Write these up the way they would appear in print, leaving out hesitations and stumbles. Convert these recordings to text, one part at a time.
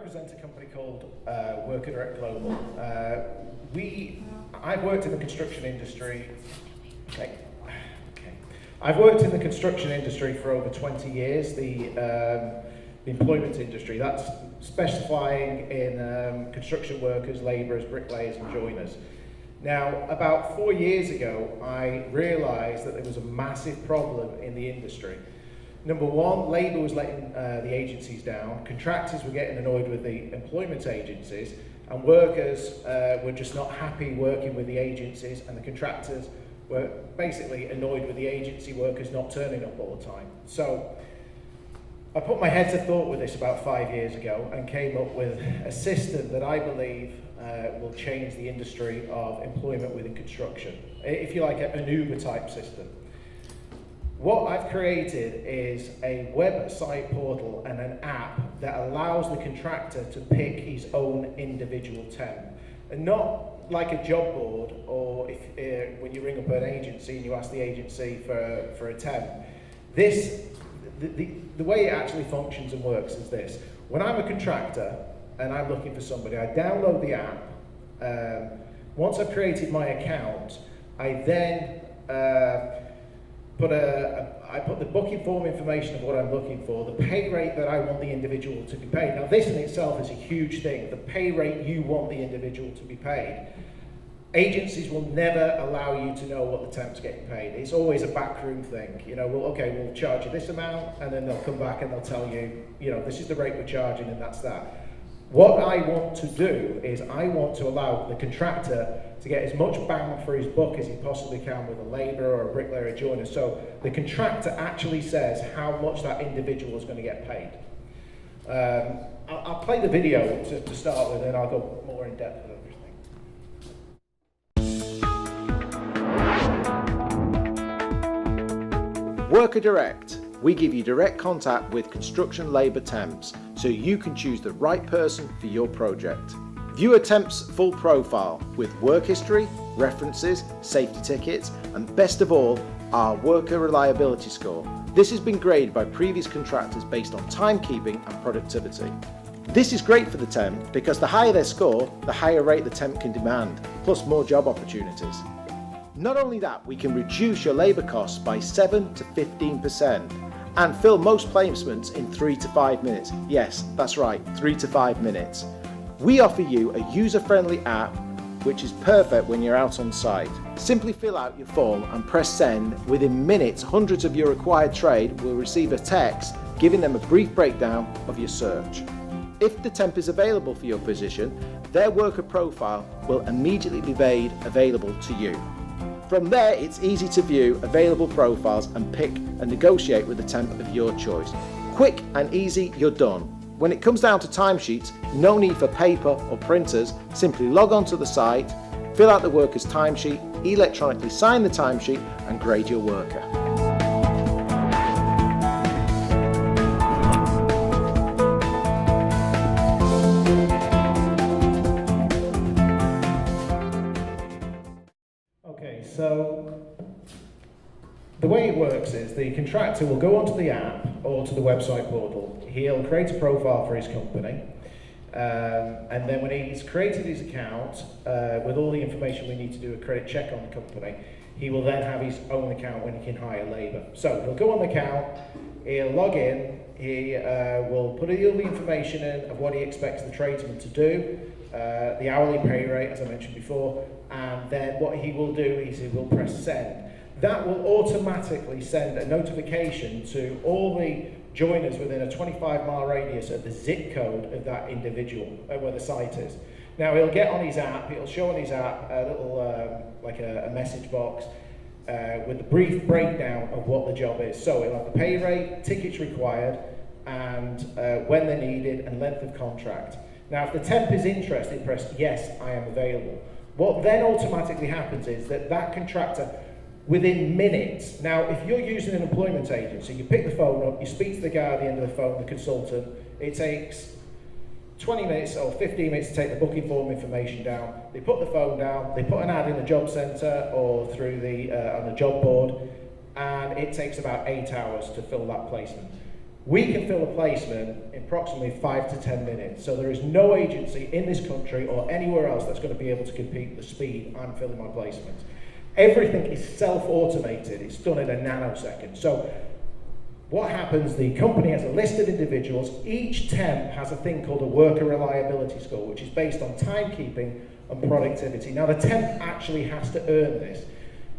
represent a company called Worker Direct Global. I've worked in the construction industry. I've worked in the construction industry for over 20 years. The employment industry, that's specifying in construction workers, labourers, bricklayers, and joiners. Now, about 4 years ago, I realised that there was a massive problem in the industry. Number one, labour was letting the agencies down, contractors were getting annoyed with the employment agencies, and workers were just not happy working with the agencies, and the contractors were basically annoyed with the agency workers not turning up all the time. So I put my head to thought with this about 5 years ago and came up with a system that I believe will change the industry of employment within construction. If you like, an Uber type system. What I've created is a website portal and an app that allows the contractor to pick his own individual temp. And not like a job board, or if when you ring up an agency and you ask the agency for a temp. The way it actually functions and works is this. When I'm a contractor and I'm looking for somebody, I download the app. Once I've created my account, I then I put the booking form information of what I'm looking for, the pay rate that I want the individual to be paid. Now this in itself is a huge thing, the pay rate you want the individual to be paid. Agencies will never allow you to know what the temp's getting paid. It's always a backroom thing. You know, we'll charge you this amount, and then they'll come back and they'll tell you, this is the rate we're charging and that's that. What I want to do is I want to allow the contractor to get as much bang for his buck as he possibly can with a labourer or a bricklayer or a joiner. So the contractor actually says how much that individual is going to get paid. I'll play the video to start with, and I'll go more in depth with everything. Worker Direct. We give you direct contact with construction labour temps so you can choose the right person for your project. View a temp's full profile with work history, references, safety tickets, and best of all, our worker reliability score. This has been graded by previous contractors based on timekeeping and productivity. This is great for the temp because the higher their score, the higher rate the temp can demand, plus more job opportunities. Not only that, we can reduce your labour costs by 7 to 15% and fill most placements in 3 to 5 minutes. Yes, that's right, 3 to 5 minutes. We offer you a user-friendly app which is perfect when you're out on site. Simply fill out your form and press send. Within minutes, hundreds of your required trade will receive a text giving them a brief breakdown of your search. If the temp is available for your position, their worker profile will immediately be made available to you. From there, it's easy to view available profiles and pick and negotiate with the temp of your choice. Quick and easy, you're done. When it comes down to timesheets, no need for paper or printers. Simply log on to the site, fill out the worker's timesheet, electronically sign the timesheet, and grade your worker. So the way it works is the contractor will go onto the app or to the website portal. He'll create a profile for his company, and then when he's created his account with all the information we need to do a credit check on the company, he will then have his own account when he can hire labour. So he'll go on the account, he'll log in, he will put all the information in of what he expects the tradesman to do, the hourly pay rate, as I mentioned before, and then what he will do is he will press send. That will automatically send a notification to all the joiners within a 25-mile radius of the zip code of that individual, where the site is. Now he'll get on his app, it'll show on his app a little, like a message box with a brief breakdown of what the job is. So he'll have the pay rate, tickets required, and when they're needed, and length of contract. Now if the temp is interested, press yes, I am available. What then automatically happens is that contractor, within minutes, now if you're using an employment agency, you pick the phone up, you speak to the guy at the end of the phone, the consultant, it takes 20 minutes or 15 minutes to take the booking form information down, they put the phone down, they put an ad in the job centre or through on the job board, and it takes about 8 hours to fill that placement. We can fill a placement in approximately 5 to 10 minutes. So there is no agency in this country or anywhere else that's going to be able to compete with the speed I'm filling my placements. Everything is self-automated. It's done in a nanosecond. So what happens, the company has a list of individuals. Each temp has a thing called a worker reliability score, which is based on timekeeping and productivity. Now, the temp actually has to earn this.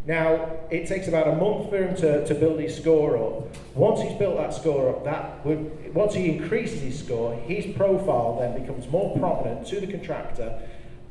Now, it takes about a month for him to build his score up. Once he's built that score up, once he increases his score, his profile then becomes more prominent to the contractor,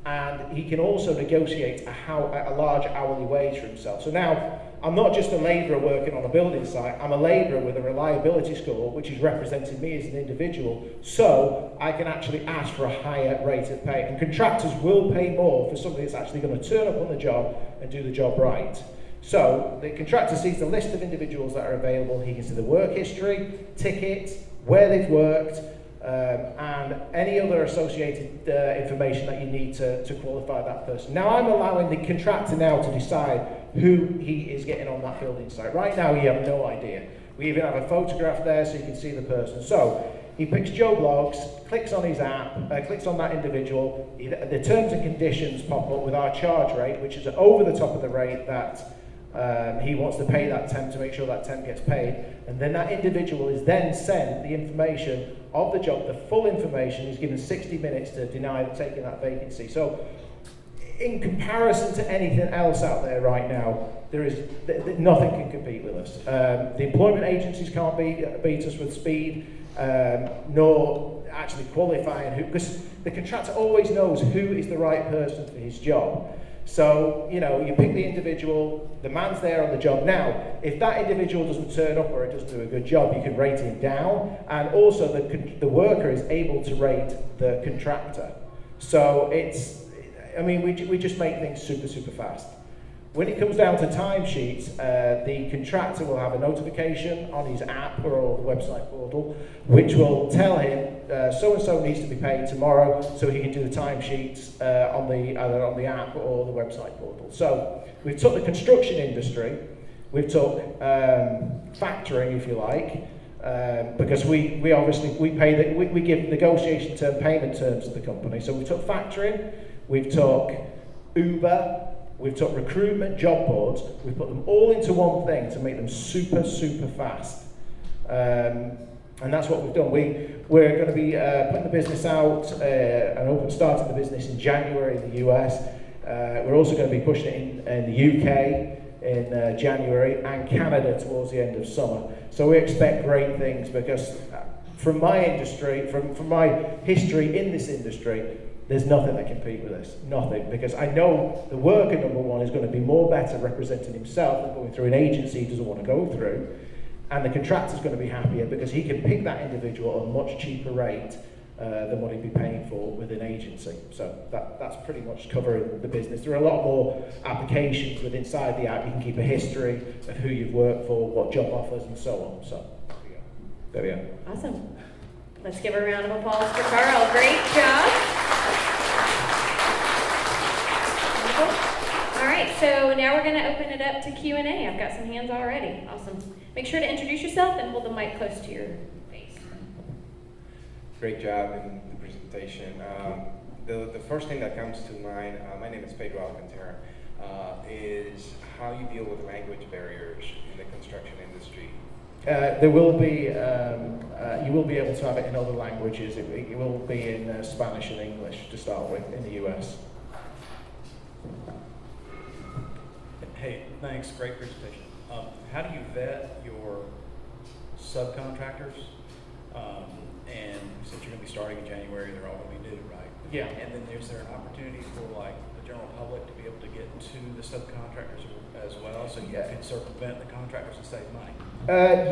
and he can also negotiate a large hourly wage for himself. So now, I'm not just a labourer working on a building site, I'm a labourer with a reliability score, which is representing me as an individual, so I can actually ask for a higher rate of pay. And contractors will pay more for somebody that's actually going to turn up on the job and do the job right. So the contractor sees the list of individuals that are available. He can see the work history, tickets, where they've worked, and any other associated information that you need to qualify that person. Now, I'm allowing the contractor now to decide who he is getting on that building site. Right now, you have no idea. We even have a photograph there so you can see the person. So he picks Joe Bloggs, clicks on his app, clicks on that individual. The terms and conditions pop up with our charge rate, which is over the top of the rate that he wants to pay that temp to make sure that temp gets paid. And then that individual is then sent the information of the job, the full information. He's given 60 minutes to deny taking that vacancy. So in comparison to anything else out there right now, nothing can compete with us. The employment agencies can't beat us with speed, nor actually qualifying who, because the contractor always knows who is the right person for his job. So, you pick the individual, the man's there on the job. Now, if that individual doesn't turn up or it doesn't do a good job, you can rate him down, and also the worker is able to rate the contractor. So we just make things super, super fast. When it comes down to timesheets, the contractor will have a notification on his app or the website portal, which will tell him so-and-so needs to be paid tomorrow, so he can do the timesheets either on the app or the website portal. So we've took the construction industry, we've took factoring, if you like, because we give negotiation term payment terms to the company. So we took factoring, we've took Uber, we've took recruitment, job boards, we've put them all into one thing to make them super, super fast. And that's what we've done. We're going to be putting the business out and starting the business in January in the US. We're also going to be pushing it in the UK in January and Canada towards the end of summer. So we expect great things, because from my industry, from my history in this industry, there's nothing that can compete with this, nothing, because I know the worker, number one, is going to be more better representing himself than going through an agency he doesn't want to go through, and the contractor's going to be happier because he can pick that individual at a much cheaper rate than what he'd be paying for with an agency. So that's pretty much covering the business. There are a lot more applications with inside the app. You can keep a history of who you've worked for, what job offers, and so on. So there we go. Awesome. Let's give a round of applause for Carl. Great job. All right, so now we're going to open it up to Q&A. I've got some hands already. Awesome. Make sure to introduce yourself and hold the mic close to your face. Great job in the presentation. The first thing that comes to mind, my name is Pedro Alcantara, is how you deal with language barriers in the construction industry. There will be, you will be able to have it in other languages. It will be in Spanish and English to start with in the US. Hey, thanks, great presentation. How do you vet your subcontractors? And since you're going to be starting in January, they're all going to be new, right? Yeah. And then is there an opportunity for like the general public to be able to get to the subcontractors as well, so you can circumvent the contractors and save money?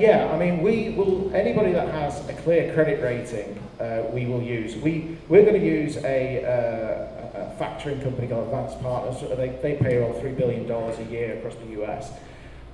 Yeah, I mean, anybody that has a clear credit rating, we will use. We're going to use a factoring company called Advanced Partners. They pay around $3 billion a year across the US.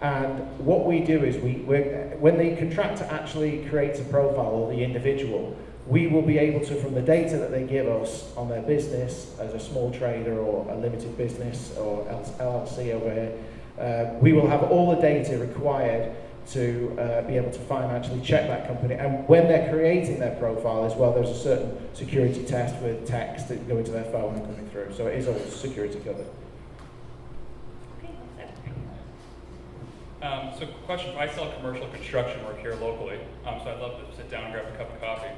And what we do is when the contractor actually creates a profile, or the individual, we will be able to, from the data that they give us on their business as a small trader or a limited business or LLC over here, we will have all the data required to be able to financially check that company. And when they're creating their profile as well, there's a certain security test with text that go into their phone and coming through. So it is all security covered. Okay, So question, I sell commercial construction work here locally, so I'd love to sit down and grab a cup of coffee.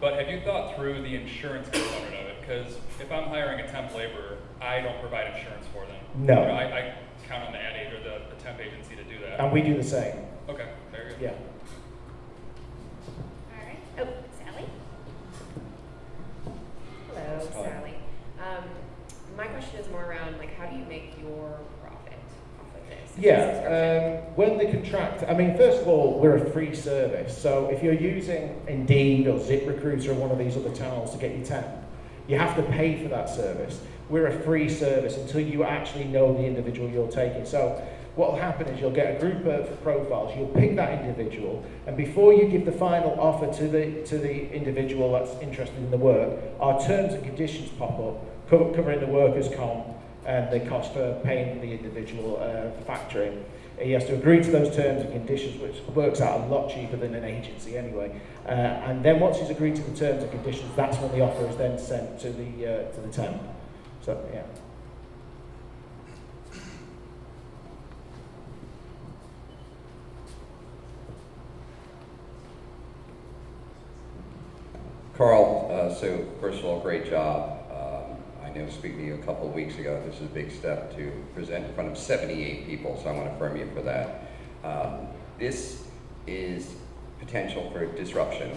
But have you thought through the insurance component of it? Because if I'm hiring a temp laborer, I don't provide insurance for them. No. You know, I count on the ad aid or the temp agency to do that. And we do the same. Okay, very good. Yeah. All right. Oh, Sally? Hello, Sally. My question is more around like how do you make your profit off of this? Yeah, when the contract, I mean, first of all, we're a free service. So if you're using Indeed or ZipRecruiter or one of these other channels to get your temp, you have to pay for that service. We're a free service until you actually know the individual you're taking. So what will happen is you'll get a group of profiles, you'll pick that individual, and before you give the final offer to the individual that's interested in the work, our terms and conditions pop up, covering the workers' comp and the cost for paying the individual for factoring. He has to agree to those terms and conditions, which works out a lot cheaper than an agency anyway. And then once he's agreed to the terms and conditions, that's when the offer is then sent to the temp. So yeah. Carl, so first of all, great job. I know speaking to you a couple of weeks ago, this is a big step to present in front of 78 people, so I want to affirm you for that. This is potential for disruption.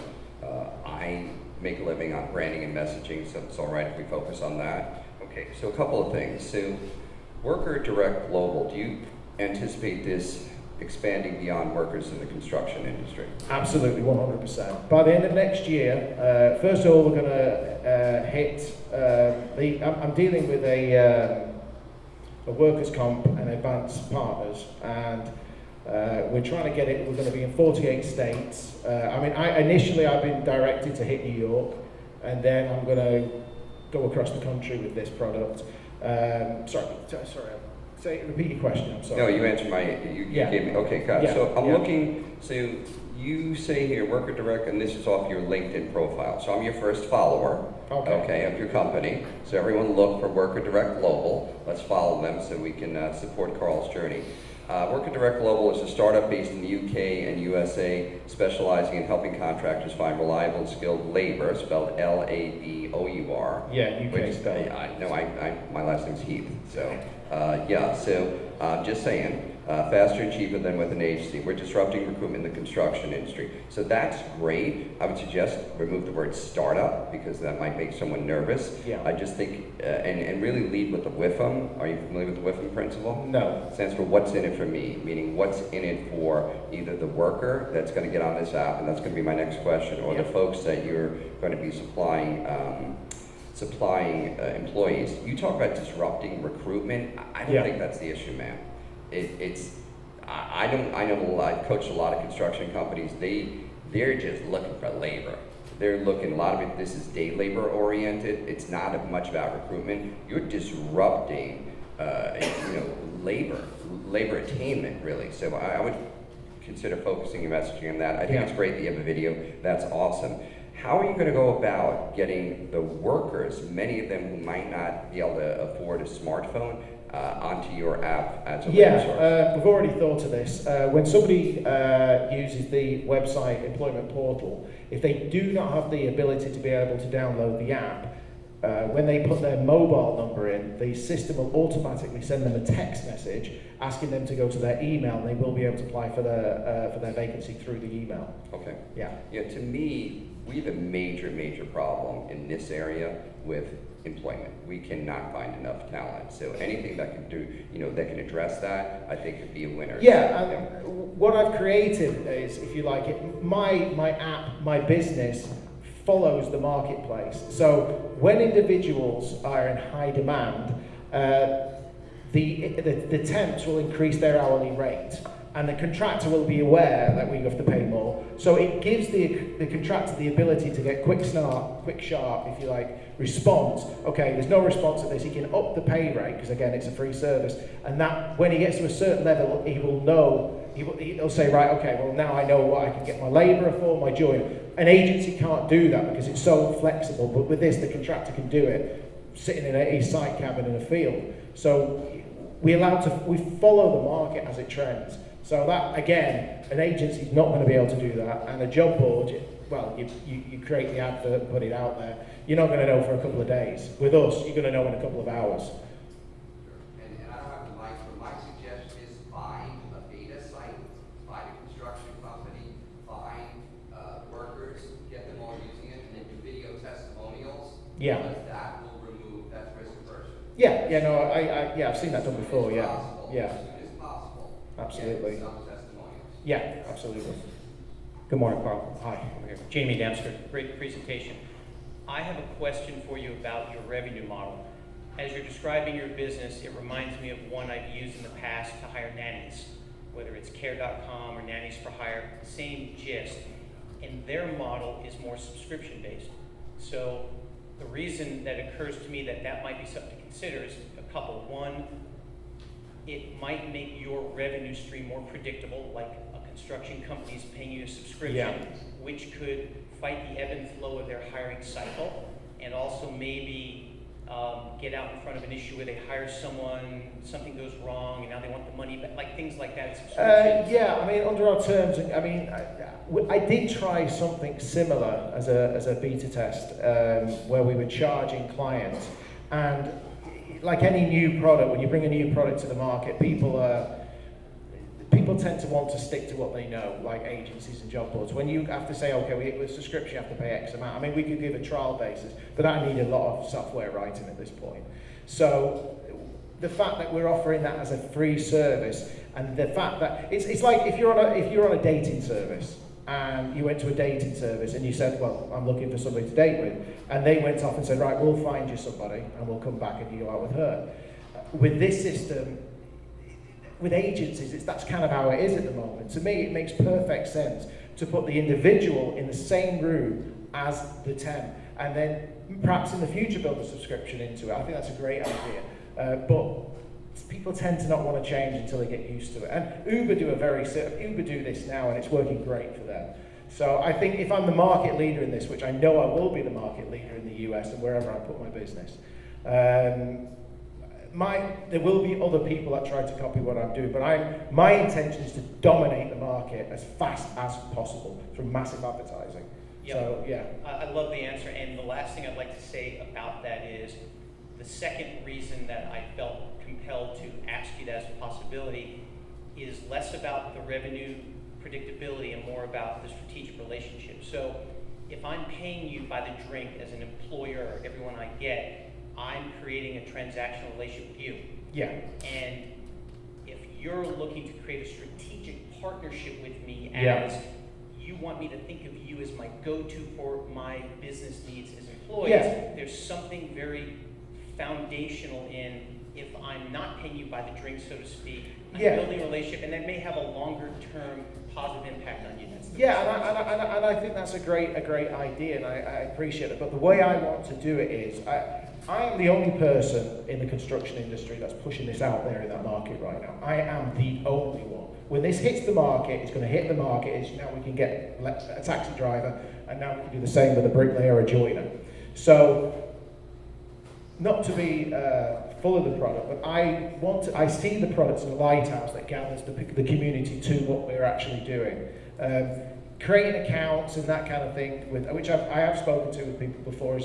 I make a living on branding and messaging, so it's all right if we focus on that. Okay, so a couple of things. So Worker Direct Global, do you anticipate this expanding beyond workers in the construction industry? Absolutely, 100%. By the end of next year, first of all, we're going to hit I'm dealing with a workers' comp and advanced partners, and we're trying to get it. We're going to be in 48 states. I mean, initially I've been directed to hit New York, and then I'm going to go across the country with this product. Sorry. Repeat your question. I'm sorry. No, you answered you gave me. Okay, got it. Yeah. So I'm looking. So you say here Worker Direct, and this is off your LinkedIn profile. So I'm your first follower. Okay, of your company. So everyone look for Worker Direct Global. Let's follow them so we can support Carl's journey. Worker Direct Global is a startup based in the UK and USA, specializing in helping contractors find reliable and skilled labor, spelled L-A-B-O-U-R. Yeah, UK spelled. My last name's Heath. So just saying, faster and cheaper than with an agency. We're disrupting recruitment in the construction industry. So that's great. I would suggest remove the word startup because that might make someone nervous. Yeah. I just think, and really lead with the WIFM. Are you familiar with the WIFM principle? No. It stands for what's in it for me, meaning what's in it for either the worker that's going to get on this app, and that's going to be my next question, or the folks that you're going to be supplying employees. You talk about disrupting recruitment. I don't think that's the issue, man. I've coached a lot of construction companies. They're just looking for labor. They're looking, a lot of it, this is day labor oriented. It's not much about recruitment. You're disrupting, labor attainment really. So I would consider focusing your messaging on that. I think it's great that you have a video. That's awesome. How are you going to go about getting the workers, many of them who might not be able to afford a smartphone, onto your app as a labor source? We've already thought of this. When somebody uses the website employment portal, if they do not have the ability to be able to download the app, when they put their mobile number in, the system will automatically send them a text message asking them to go to their email, and they will be able to apply for their vacancy through the email. Okay. Yeah. Yeah, to me, we have a major problem in this area with employment. We cannot find enough talent. So anything that can do, that can address that, I think could be a winner. What I've created is, if you like it, my app, my business follows the marketplace. So when individuals are in high demand, the temps will increase their hourly rate, and the contractor will be aware that we have to pay more. So it gives the contractor the ability to get quick sharp, if you like, response. Okay, there's no response to this, he can up the pay rate, because again, it's a free service, and that when he gets to a certain level, he will know he'll say, right, okay, well now I know what I can get my labourer for, my joiner. An agency can't do that because it's so flexible, but with this, the contractor can do it sitting in a site cabin in a field. So we follow the market as it trends. So that, again, an agency's not going to be able to do that, and a job board, well, you create the advert and put it out there. You're not going to know for a couple of days. With us, you're going to know in a couple of hours. And I don't have the mic, but my suggestion is find a beta site, find a construction company, find workers, get them all using it, and then do video testimonials. Yeah. Because that will remove that risk aversion. Yeah, I've seen that done before, As yeah. possible, Yeah. As soon as possible. Absolutely. Get some testimonials. Yeah, absolutely. Good morning, Carl. Hi. Jamie Dempster, great presentation. I have a question for you about your revenue model. As you're describing your business, it reminds me of one I've used in the past to hire nannies, whether it's care.com or nannies for hire, same gist. And their model is more subscription based. So the reason that occurs to me that that might be something to consider is a couple. One, it might make your revenue stream more predictable, like a construction company's paying you a subscription, which could fight the ebb and flow of their hiring cycle, and also maybe get out in front of an issue where they hire someone, something goes wrong, and now they want the money back, like things like that. Yeah, I mean, under our terms, I mean, I did try something similar as a beta test where we were charging clients, and like any new product, when you bring a new product to the market, people tend to want to stick to what they know, like agencies and job boards. When you have to say, okay, with subscription you have to pay X amount. I mean, we could give a trial basis, but I need a lot of software writing at this point. So the fact that we're offering that as a free service, and the fact that it's like if you're on a dating service and you went to a dating service and you said, well, I'm looking for somebody to date with, and they went off and said, right, we'll find you somebody and we'll come back and you go out with her. With this system, with agencies, that's kind of how it is at the moment. To me, it makes perfect sense to put the individual in the same room as the temp, and then perhaps in the future build a subscription into it. I think that's a great idea. But people tend to not want to change until they get used to it. And Uber do this now, and it's working great for them. So I think if I'm the market leader in this, which I know I will be the market leader in the US and wherever I put my business, there will be other people that try to copy what I'm doing, but my intention is to dominate the market as fast as possible through massive advertising. Yep. So, yeah. I love the answer, and the last thing I'd like to say about that is the second reason that I felt compelled to ask you that as a possibility is less about the revenue predictability and more about the strategic relationship. So if I'm paying you by the drink as an employer, everyone I get, I'm creating a transactional relationship with you. Yeah. And if you're looking to create a strategic partnership with me as you want me to think of you as my go-to for my business needs as employees, there's something very foundational in if I'm not paying you by the drink, so to speak, I'm building a relationship, and that may have a longer-term positive impact on you. And I think that's a great idea, and I appreciate it. But the way I want to do it is, I am the only person in the construction industry that's pushing this out there in that market right now. I am the only one. When this hits the market, it's going to hit the market. Now we can get a taxi driver, and now we can do the same with a bricklayer or a joiner. So, not to be full of the product, but I see the product as a lighthouse that gathers the community to what we're actually doing. Creating accounts and that kind of thing, which I have spoken to with people before,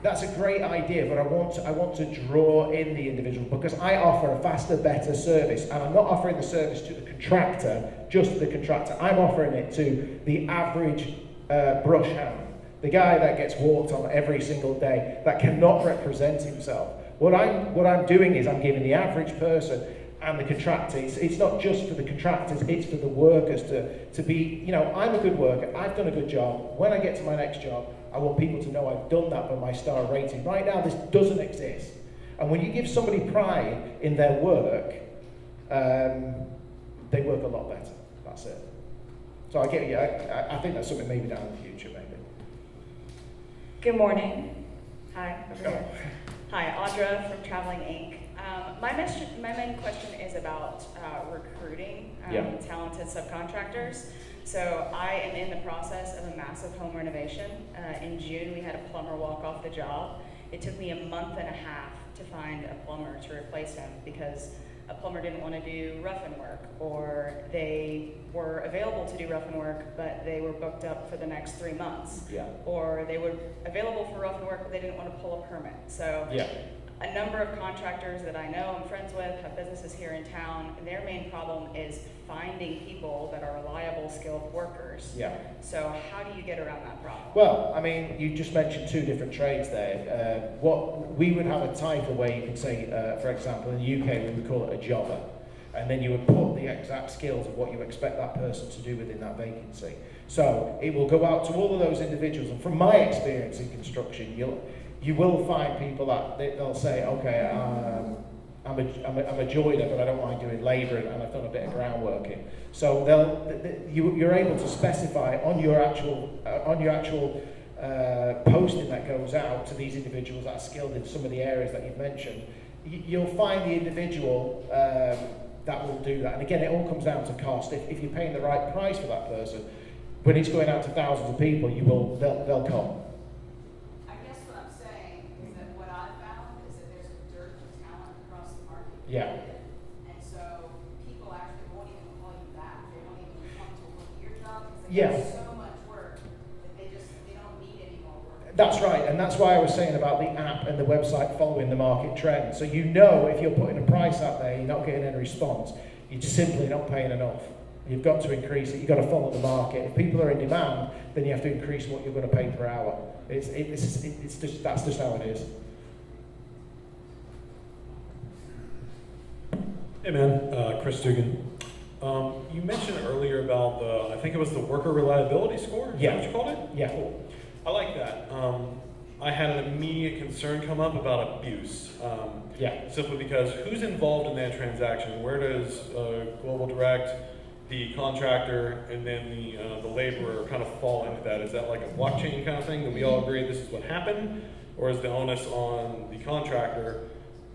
that's a great idea, but I want to draw in the individual because I offer a faster, better service, and I'm not offering the service to the contractor, just to the contractor. I'm offering it to the average brush hand, the guy that gets walked on every single day, that cannot represent himself. What I'm doing is I'm giving the average person and the contractor, it's not just for the contractors, it's for the workers to be, I'm a good worker, I've done a good job. When I get to my next job, I want people to know I've done that by my star rating. Right now, this doesn't exist. And when you give somebody pride in their work, they work a lot better. That's it. So I get you. I think that's something maybe down in the future, maybe. Good morning. Hi. Over here. Hi, Audra from Traveling Inc. My main question is about recruiting talented subcontractors. So I am in the process of a massive home renovation. In June, we had a plumber walk off the job. It took me a month and a half to find a plumber to replace him because a plumber didn't want to do rough-in work, or they were available to do rough-in work, but they were booked up for the next 3 months. Yeah. Or they were available for rough-in work, but they didn't want to pull a permit. So a number of contractors that I know I'm friends with have businesses here in town, and their main problem is finding people that are reliable, skilled workers. Yeah. So how do you get around that problem? Well, I mean, you just mentioned two different trades there. What we would have a title where you could say, for example, in the UK we would call it a jobber, and then you would put the exact skills of what you expect that person to do within that vacancy. So it will go out to all of those individuals, and from my experience in construction, you will find people that they'll say, okay, I'm a joiner, but I don't mind doing labour, and I've done a bit of groundworking. So you're able to specify on your actual posting that goes out to these individuals that are skilled in some of the areas that you've mentioned. You'll find the individual that will do that. And again, it all comes down to cost. If you're paying the right price for that person, when it's going out to thousands of people, they'll come. Yeah. And so people actually won't even call you back. They won't even come to look at your job because there's so much work that they don't need any more work. That's right, and that's why I was saying about the app and the website following the market trend. So you know if you're putting a price out there, you're not getting any response, you're just simply not paying enough. You've got to increase it, you've got to follow the market. If people are in demand, then you have to increase what you're going to pay per hour. That's just how it is. Hey man, Chris Dugan. You mentioned earlier about I think it was the worker reliability score? Is that what you called it? Yeah. Cool. I like that. I had an immediate concern come up about abuse. Simply because who's involved in that transaction? Where does Global Direct, the contractor, and then the laborer kind of fall into that? Is that like a blockchain kind of thing that we all agree this is what happened? Or is the onus on the contractor?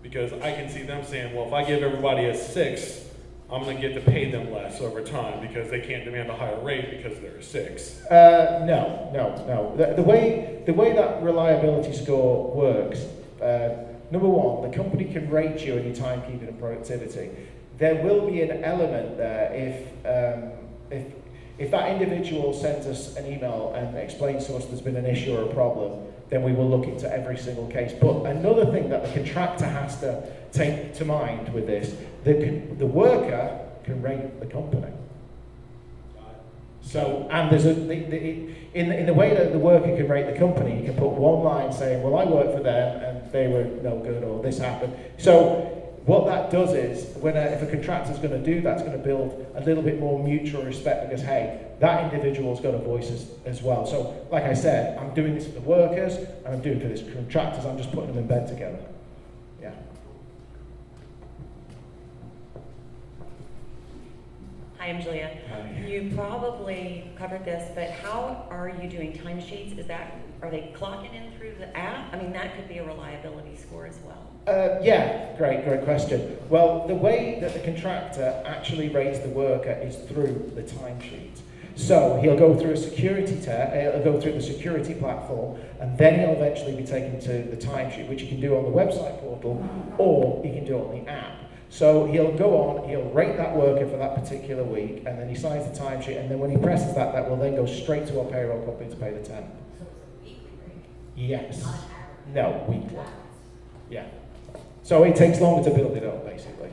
Because I can see them saying, well, if I give everybody a 6, I'm going to get to pay them less over time because they can't demand a higher rate because they're a 6. No. The way that reliability score works, number one, the company can rate you on your timekeeping and productivity. There will be an element there if that individual sends us an email and explains to us there's been an issue or a problem, then we will look into every single case. But another thing that the contractor has to take to mind with this, the worker can rate the company. So, and there's in the way that the worker can rate the company, you can put one line saying, well, I worked for them and they were no good, or this happened. So what that does is, if a contractor's going to do that, it's going to build a little bit more mutual respect because, hey, that individual's got a voice as well. So, like I said, I'm doing this for the workers, and I'm doing it for the contractors. I'm just putting them in bed together. Yeah. Hi, I'm Julia. Hi. You probably covered this, but how are you doing timesheets? Are they clocking in through the app? I mean, that could be a reliability score as well. Great question. Well, the way that the contractor actually rates the worker is through the timesheet. So he'll go through a security he'll go through the security platform, and then he'll eventually be taken to the timesheet, which you can do on the website portal, or you can do it on the app. So he'll go on, he'll rate that worker for that particular week, and then he signs the timesheet, and then when he presses that will then go straight to our payroll company to pay the temp. So it's a weekly rate? Yes. No, weekly. Yeah. So it takes longer to build it up, basically.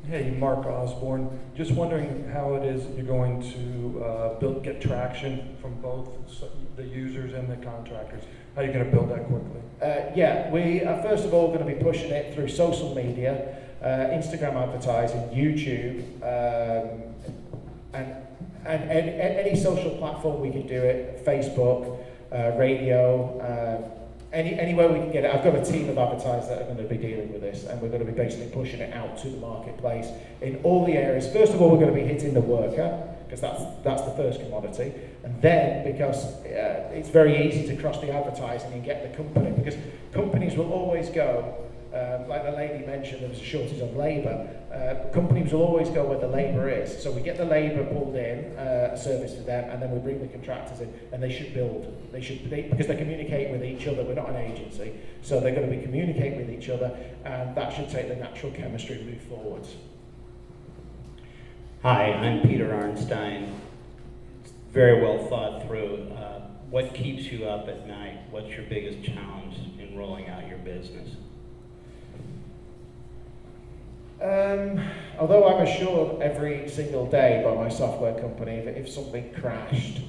Hey, Mark Osborne. Just wondering how it is that you're going to get traction from both the users and the contractors. How are you going to build that quickly? We are first of all going to be pushing it through social media, Instagram advertising, YouTube, and any social platform we can do it, Facebook, radio, anywhere we can get it. I've got a team of advertisers that are going to be dealing with this, and we're going to be basically pushing it out to the marketplace in all the areas. First of all, we're going to be hitting the worker, because that's the first commodity, and then because it's very easy to cross the advertising and get the company, because companies will always go Like the lady mentioned, there was a shortage of labour. Companies will always go where the labour is. So we get the labour pulled in, a service to them, and then we bring the contractors in, and they should build. Because they communicate with each other. We're not an agency, so they're going to be communicating with each other, and that should take the natural chemistry and move forwards. Hi, I'm Peter Arnstein. It's very well thought through. What keeps you up at night? What's your biggest challenge in rolling out your business? Although I'm assured every single day by my software company that if something crashed,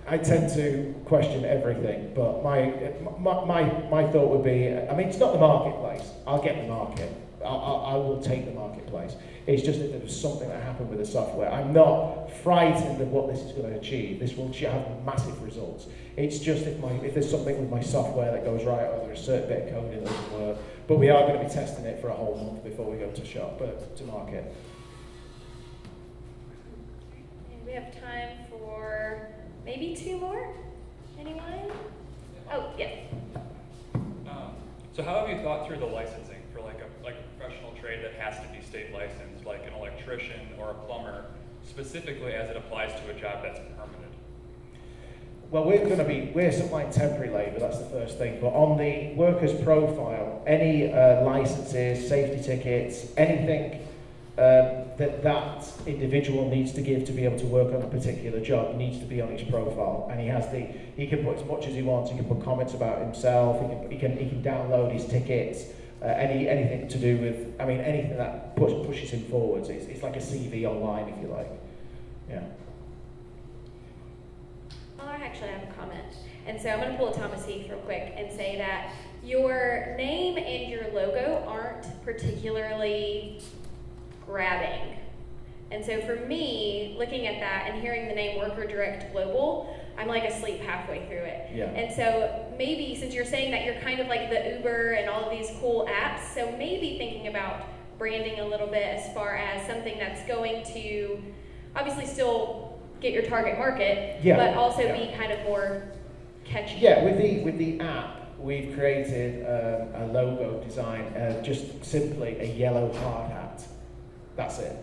I tend to question everything. But my thought would be, I mean, it's not the marketplace. I'll get the market. I will take the marketplace. It's just if there was something that happened with the software. I'm not frightened of what this is going to achieve. This will have massive results. It's just if there's something with my software that goes right, or there's a certain bit of coding that doesn't work. But we are going to be testing it for a whole month before we go to market. And we have time for maybe 2 more. Anyone? Oh, yes. So how have you thought through the licensing for like a professional trade that has to be state licensed, like an electrician or a plumber, specifically as it applies to a job that's permanent? Well, we're supplying temporary labour, that's the first thing, but on the worker's profile, any licenses, safety tickets, anything that individual needs to give to be able to work on a particular job needs to be on his profile, and he can put as much as he wants. He can put comments about himself, he can download his tickets, anything to do with, I mean, anything that pushes him forwards. It's like a CV online, if you like. Yeah. Well, I actually have a comment. And so I'm going to pull a Thomas Heath real quick and say that your name and your logo aren't particularly grabbing. And so for me, looking at that and hearing the name Worker Direct Global, I'm like asleep halfway through it. Yeah. And so maybe since you're saying that you're kind of like the Uber and all of these cool apps, so maybe thinking about branding a little bit as far as something that's going to obviously still get your target market, but also be kind of more catchy. Yeah, with the app, we've created a logo design, just simply a yellow hard hat. That's it.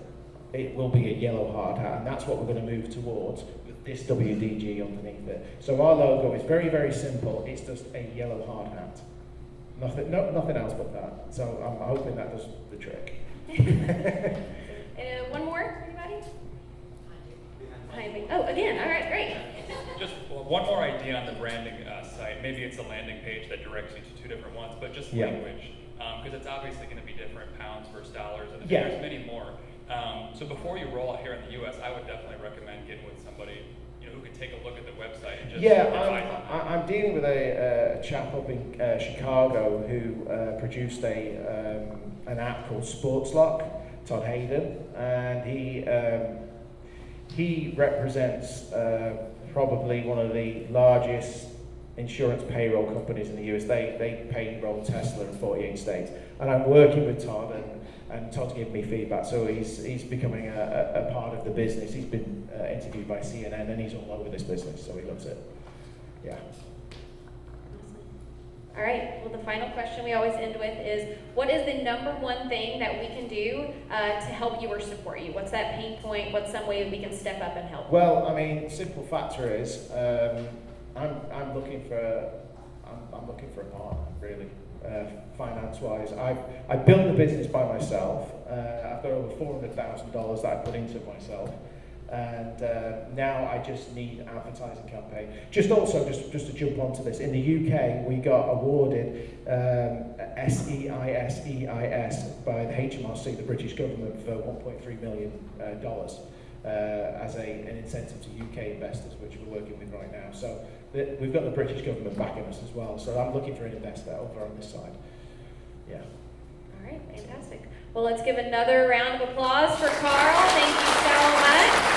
It will be a yellow hard hat, and that's what we're going to move towards with this WDG underneath it. So our logo is very, very simple. It's just a yellow hard hat. Nothing else but that. So I'm hoping that does the trick. One more, anybody? Behind me. Oh, again. All right, great. Just one more idea on the branding site. Maybe it's a landing page that directs you to 2 different ones, but just language. Because it's obviously going to be different, pounds versus dollars, and there's many more. So before you roll out here in the U.S., I would definitely recommend getting with somebody who can take a look at the website and just I'm dealing with a chap up in Chicago who produced an app called SportsLock, Todd Hayden, and he represents probably one of the largest insurance payroll companies in the US. They payroll Tesla in 48 states. And I'm working with Todd, and Todd's giving me feedback, so he's becoming a part of the business. He's been interviewed by CNN, and he's all over this business, so he loves it. Yeah. All right, well, the final question we always end with is, what is the #1 thing that we can do to help you or support you? What's that pain point? What's some way that we can step up and help? Well, I mean, simple factor is, I'm looking for a partner, really, finance-wise. I built the business by myself. I've got over $400,000 that I put into it myself, and now I just need an advertising campaign. Just to jump onto this, in the UK we got awarded SEIS by the HMRC, the British government, for $1.3 million. As an incentive to UK investors, which we're working with right now. So we've got the British government backing us as well. So I'm looking for an investor over on this side. Yeah. All right, fantastic. Well, let's give another round of applause for Carl. Thank you so much.